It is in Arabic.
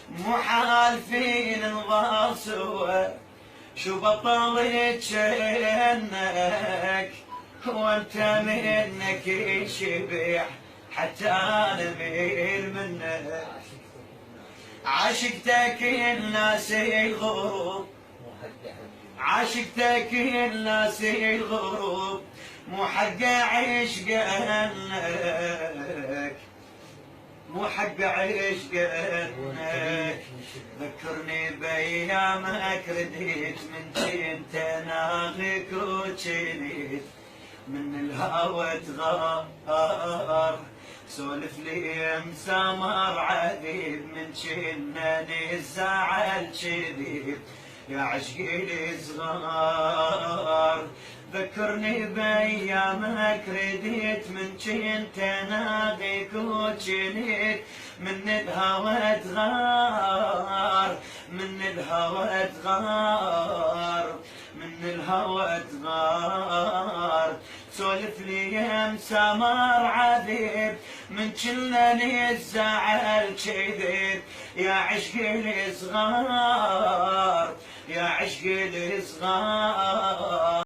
مو حالفين نظل سوا، شو بطلت شنك وانت منك يشبح حتى نميل منك. عاشقتك الناس الغروب، عاشقتك الناس الغروب، مو حق عشقك، مو حق عشقك. ذكرني بايامك رديت من كنت ناغيك وجنيت من الهوى تغار. سولف لي مسامر عذيب من شنني الزعل شديد يا عشقي الصغار. ذكرني بايامك رديت من كنت ناغيك وجنيت من الهوى تغار، من الهوى تغار، من الهوى تغار. سولف لي مسامر عذيب من كلني الزعل كذب يا عشقي الصغار، يا عشقي الصغار.